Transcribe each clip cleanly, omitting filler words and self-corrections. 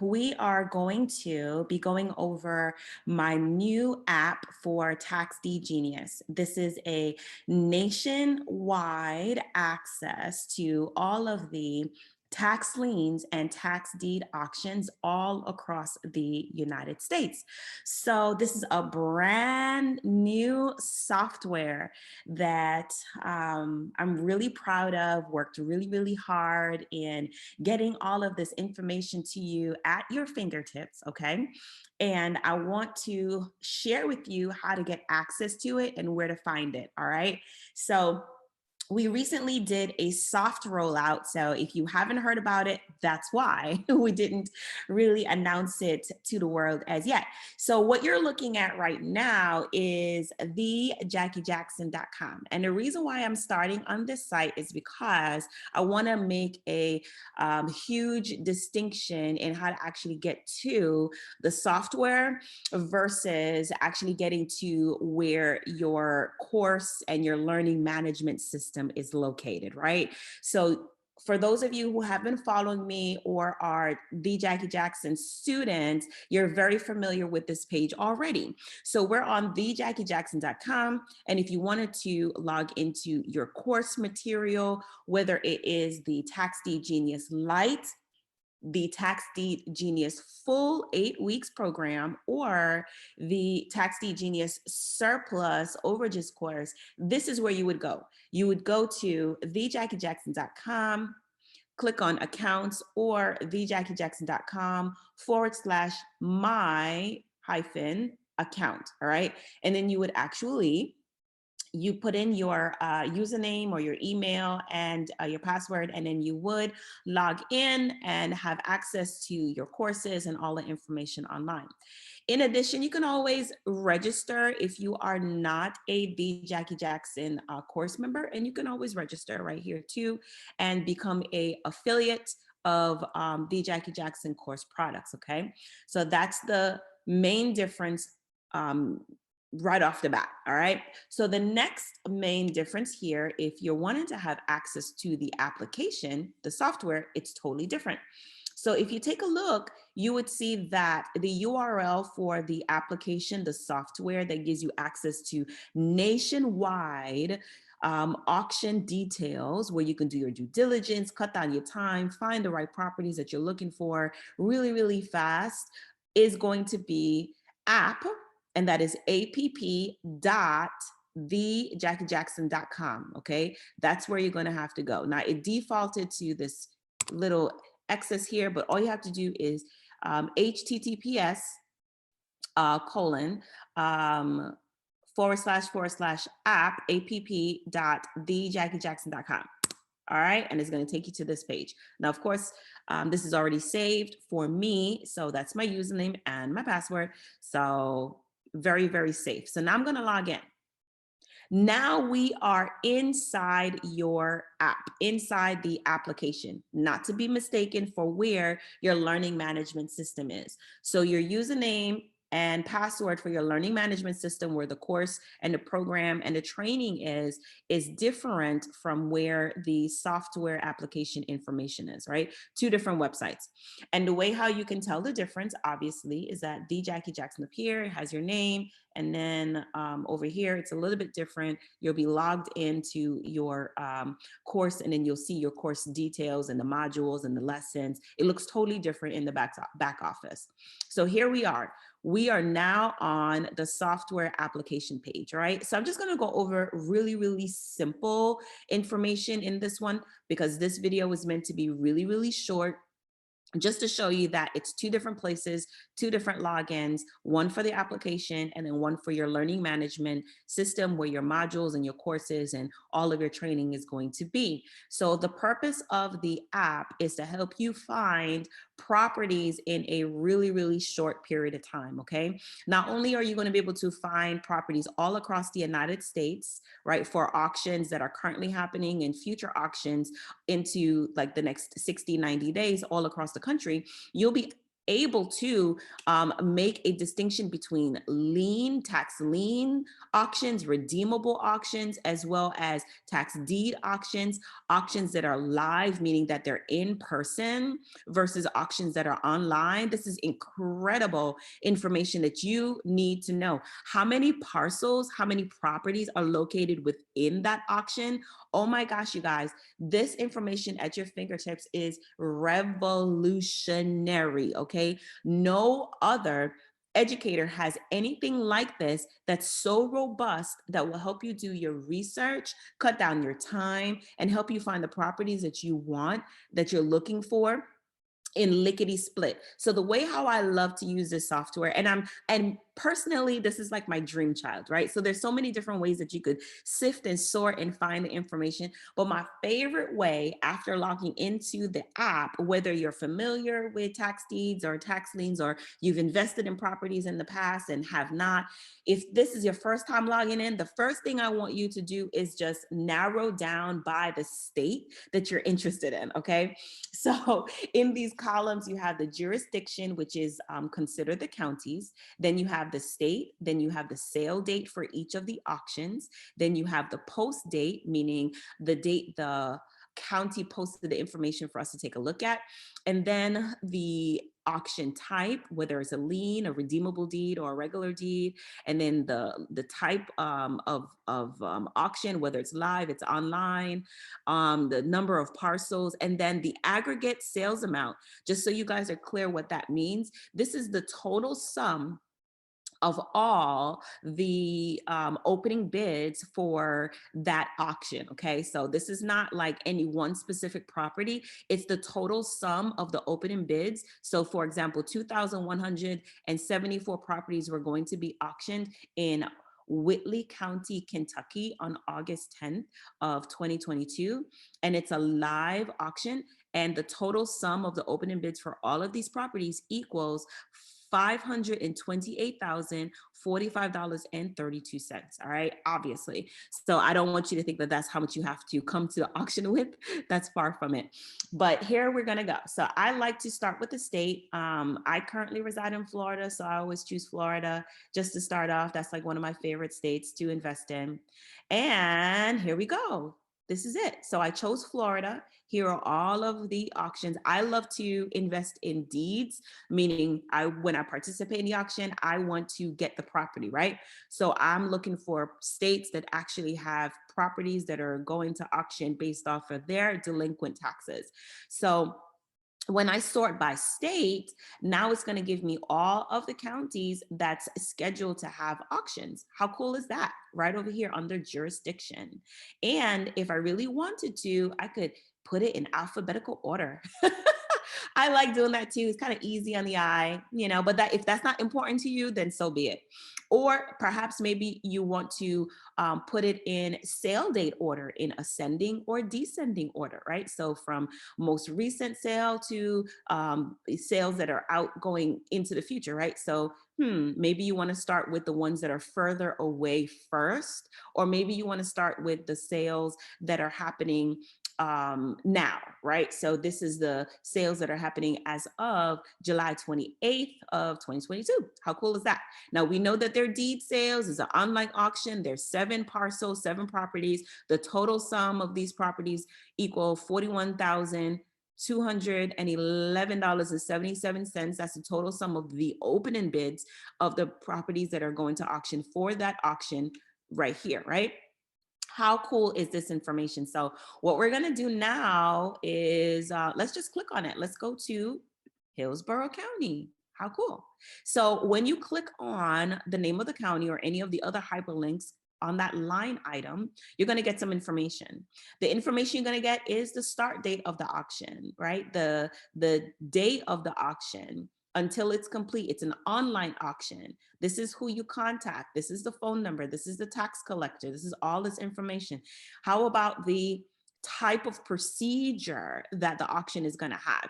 we are going to be going over my new app for Tax Deed Genius. This is a nationwide access to all of the tax liens and tax deed auctions all across the United States. So this is a brand new software that I'm really proud of, worked really, really hard in getting all of this information to you at your fingertips, okay? And I want to share with you how to get access to it and where to find it, all right? So we recently did a soft rollout. So if you haven't heard about it, that's why we didn't really announce it to the world as yet. So what you're looking at right now is thejackyjackson.com. And the reason why I'm starting on this site is because I want to make a huge distinction in how to actually get to the software versus actually getting to where your course and your learning management system is located, right? So for those of you who have been following me or are the Jackie Jackson students, you're very familiar with this page already. So we're on thejackyjackson.com. And if you wanted to log into your course material, whether it is the Tax Deed Genius Lite, the Tax Deed Genius full 8 weeks program, or the Tax Deed Genius surplus overages course, this is where you would go. You would go to thejackyjackson.com, click on accounts, or thejackyjackson.com/my hyphen account. All right. And then you would actually you put in your username or your email and your password, and then you would log in and have access to your courses and all the information online. In addition, you can always register if you are not a The Jackie Jackson course member, and you can always register right here too and become a affiliate of The Jackie Jackson course products, okay? So that's the main difference right off the bat, all right? So the next main difference here, if you're wanting to have access to the application, the software, it's totally different. So if you take a look, you would see that the URL for the application, the software that gives you access to nationwide auction details where you can do your due diligence, cut down your time, find the right properties that you're looking for really, really fast, is going to be app, and that is app.thejackyjackson.com, okay? That's where you're gonna have to go. Now, it defaulted to this little X's here, but all you have to do is https colon //app.thejackyjackson.com. All right, and it's going to take you to this page. Now, of course, this is already saved for me, so that's my username and my password. So very, very safe. So now I'm going to log in. Now we are inside your app, inside the application, not to be mistaken for where your learning management system is. So your username and password for your learning management system, where the course and the program and the training is different from where the software application information is, right? Two different websites. And the way how you can tell the difference, obviously, is that the Jackie Jackson up here has your name, and then over here, it's a little bit different. You'll be logged into your course, and then you'll see your course details and the modules and the lessons. It looks totally different in the back office. So here we are. We are now on the software application page, right? So I'm just gonna go over really, really simple information in this one, because this video was meant to be really, really short, just to show you that it's two different places, two different logins, one for the application and then one for your learning management system, where your modules and your courses and all of your training is going to be. So the purpose of the app is to help you find properties in a really, really short period of time, okay? Not only are you going to be able to find properties all across the United States, right, for auctions that are currently happening and future auctions into like the next 60, 90 days all across the country, you'll be able to make a distinction between lien, tax lien auctions, redeemable auctions, as well as tax deed auctions, auctions that are live, meaning that they're in person versus auctions that are online. This is incredible information that you need to know. How many parcels, how many properties are located within that auction? Oh my gosh, you guys, this information at your fingertips is revolutionary, okay? No other educator has anything like this that's so robust that will help you do your research, cut down your time, and help you find the properties that you want, that you're looking for in lickety split. So the way how I love to use this software, and personally, this is like my dream child, right? So there's so many different ways that you could sift and sort and find the information. But my favorite way after logging into the app, whether you're familiar with tax deeds or tax liens, or you've invested in properties in the past and have not, if this is your first time logging in, the first thing I want you to do is just narrow down by the state that you're interested in, okay? So in these columns, you have the jurisdiction, which is considered the counties. Then you have the state. Then you have the sale date for each of the auctions. Then you have the post date, meaning the date the county posted the information for us to take a look at. And then the auction type, whether it's a lien, a redeemable deed, or a regular deed. And then the type of auction, whether it's live, it's online, the number of parcels, and then the aggregate sales amount. Just so you guys are clear what that means, this is the total sum of all the opening bids for that auction, okay? So this is not like any one specific property, it's the total sum of the opening bids. So for example, 2,174 properties were going to be auctioned in Whitley County, Kentucky on August 10th of 2022. And it's a live auction. And the total sum of the opening bids for all of these properties equals $528,045.32. All right, obviously. So I don't want you to think that that's how much you have to come to the auction with. That's far from it. But here we're going to go. So I like to start with the state. I currently reside in Florida, so I always choose Florida just to start off. That's like one of my favorite states to invest in. And here we go. This is it. So I chose Florida. Here are all of the auctions. I love to invest in deeds, meaning when I participate in the auction, I want to get the property, right? So I'm looking for states that actually have properties that are going to auction based off of their delinquent taxes. So when I sort by state, now it's going to give me all of the counties that's scheduled to have auctions. How cool is that? Right over here under jurisdiction. And if I really wanted to, I could put it in alphabetical order. I like doing that too. It's kind of easy on the eye, you know, but that if that's not important to you, then so be it. Or perhaps maybe you want to put it in sale date order, in ascending or descending order, right? So from most recent sale to sales that are out going into the future, right? So maybe you want to start with the ones that are further away first, or maybe you want to start with the sales that are happening now, right? So this is the sales that are happening as of July 28th of 2022. How cool is that? Now we know that their deed sales is an online auction. There's 7 parcels, 7 properties. The total sum of these properties equal $41,211.77. That's the total sum of the opening bids of the properties that are going to auction for that auction right here, right? How cool is this information? So what we're gonna do now is, let's just click on it. Let's go to Hillsborough County. How cool. So when you click on the name of the county or any of the other hyperlinks on that line item, you're gonna get some information. The information you're gonna get is the start date of the auction, right? The day of the auction until it's complete. It's an online auction. This is who you contact. This is the phone number. This is the tax collector. This is all this information. How about the type of procedure that the auction is going to have?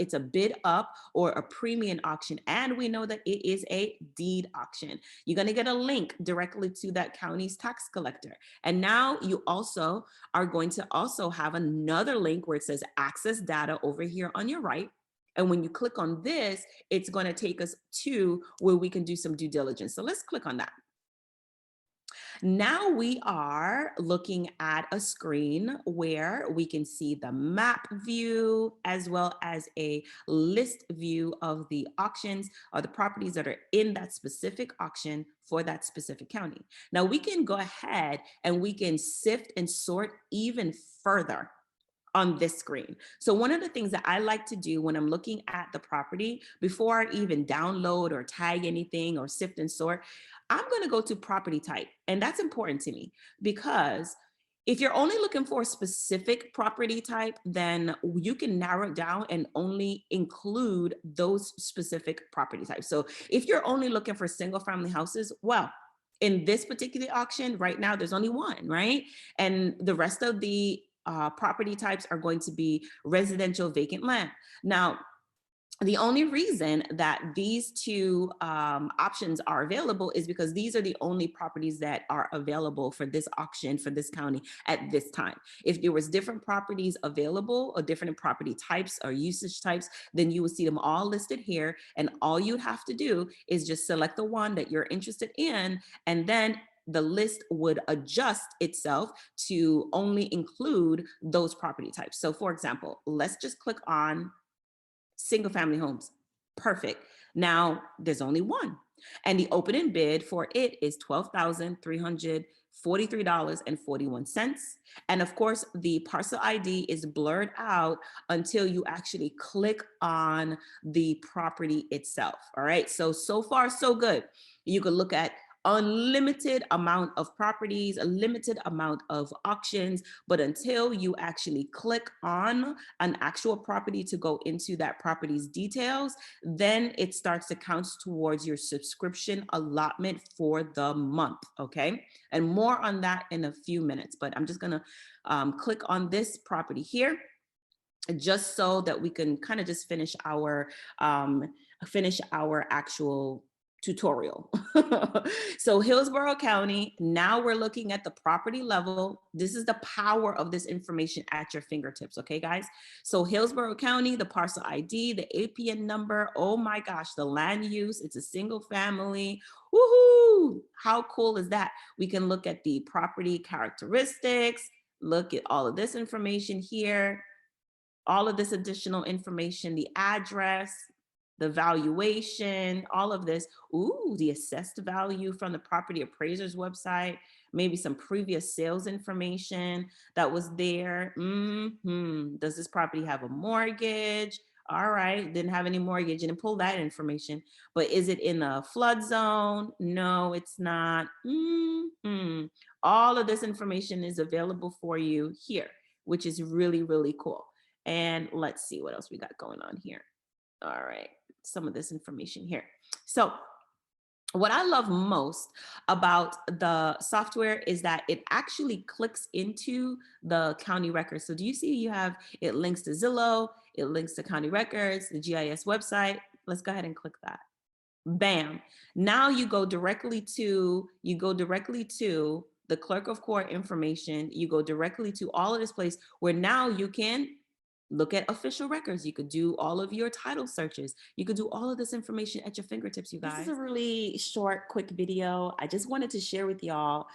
It's a bid up or a premium auction. And we know that it is a deed auction. You're going to get a link directly to that county's tax collector. And now you also are going to also have another link where it says access data over here on your right. And when you click on this, it's going to take us to where we can do some due diligence. So let's click on that. Now we are looking at a screen where we can see the map view as well as a list view of the auctions or the properties that are in that specific auction for that specific county. Now we can go ahead and we can sift and sort even further on this screen. So one of the things that I like to do when I'm looking at the property, before I even download or tag anything or sift and sort, I'm going to go to property type. And that's important to me because if you're only looking for a specific property type, then you can narrow it down and only include those specific property types. So if you're only looking for single family houses, well, in this particular auction right now, there's only one, right? And the rest of the property types are going to be residential vacant land. Now, the only reason that these two options are available is because these are the only properties that are available for this auction for this county at this time. If there was different properties available or different property types or usage types, then you would see them all listed here. And all you have to do is just select the one that you're interested in, and then the list would adjust itself to only include those property types. So for example, let's just click on single family homes. Perfect. Now there's only one. And the opening bid for it is $12,343.41. And of course, the parcel ID is blurred out until you actually click on the property itself. All right. So far, so good. You could look at unlimited amount of properties, a limited amount of auctions, but until you actually click on an actual property to go into that property's details, then it starts to count towards your subscription allotment for the month, okay? And more on that in a few minutes, but I'm just gonna click on this property here just so that we can kind of just finish our actual tutorial. So Hillsborough County, now we're looking at the property level. This is the power of this information at your fingertips, okay, guys? So Hillsborough County, the parcel ID, the APN number, oh my gosh, the land use, it's a single family. Woohoo! How cool is that? We can look at the property characteristics, look at all of this information here, all of this additional information, the address, the valuation, all of this. Ooh, the assessed value from the property appraiser's website, maybe some previous sales information that was there. Does this property have a mortgage? All right, didn't have any mortgage, didn't pull that information. But is it in a flood zone? No, it's not. All of this information is available for you here, which is really, really cool. And let's see what else we got going on here. All right, some of this information here. So what I love most about the software is that it actually clicks into the county records. So do you see it links to Zillow, it links to county records, the GIS website. Let's go ahead and click that. Bam. Now you go directly to the clerk of court information. You go directly to all of this place where now you can look at official records. You could do all of your title searches. You could do all of this information at your fingertips, you guys. This is a really short, quick video. I just wanted to share with y'all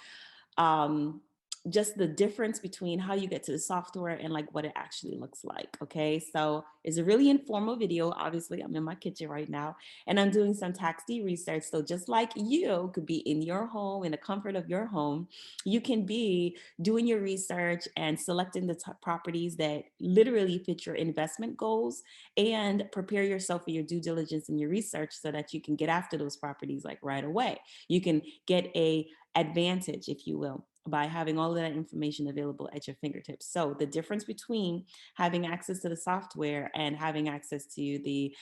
just the difference between how you get to the software and like what it actually looks like. Okay, so it's a really informal video. Obviously, I'm in my kitchen right now and I'm doing some tax deed research. So just like you could be in your home, in the comfort of your home, you can be doing your research and selecting the properties that literally fit your investment goals and prepare yourself for your due diligence and your research so that you can get after those properties like right away. You can get a advantage, if you will, by having all of that information available at your fingertips. So the difference between having access to the software and having access to the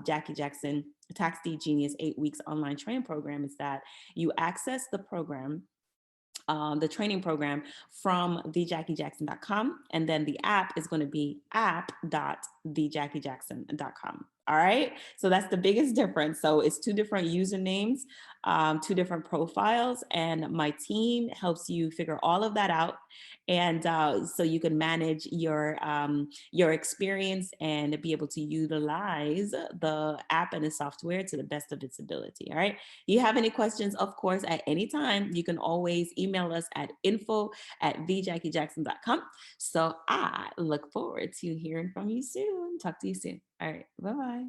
Jackie Jackson Tax Deed Genius 8 weeks online training program is that you access the program, the training program from thejackyjackson.com. And then the app is going to be app.thejackyjackson.com. All right. So that's the biggest difference. So it's two different usernames, two different profiles, and my team helps you figure all of that out. And so you can manage your experience and be able to utilize the app and the software to the best of its ability. All right. You have any questions, of course, at any time, you can always email us at info@thejackyjackson.com. So I look forward to hearing from you soon. Talk to you soon. All right. Bye bye.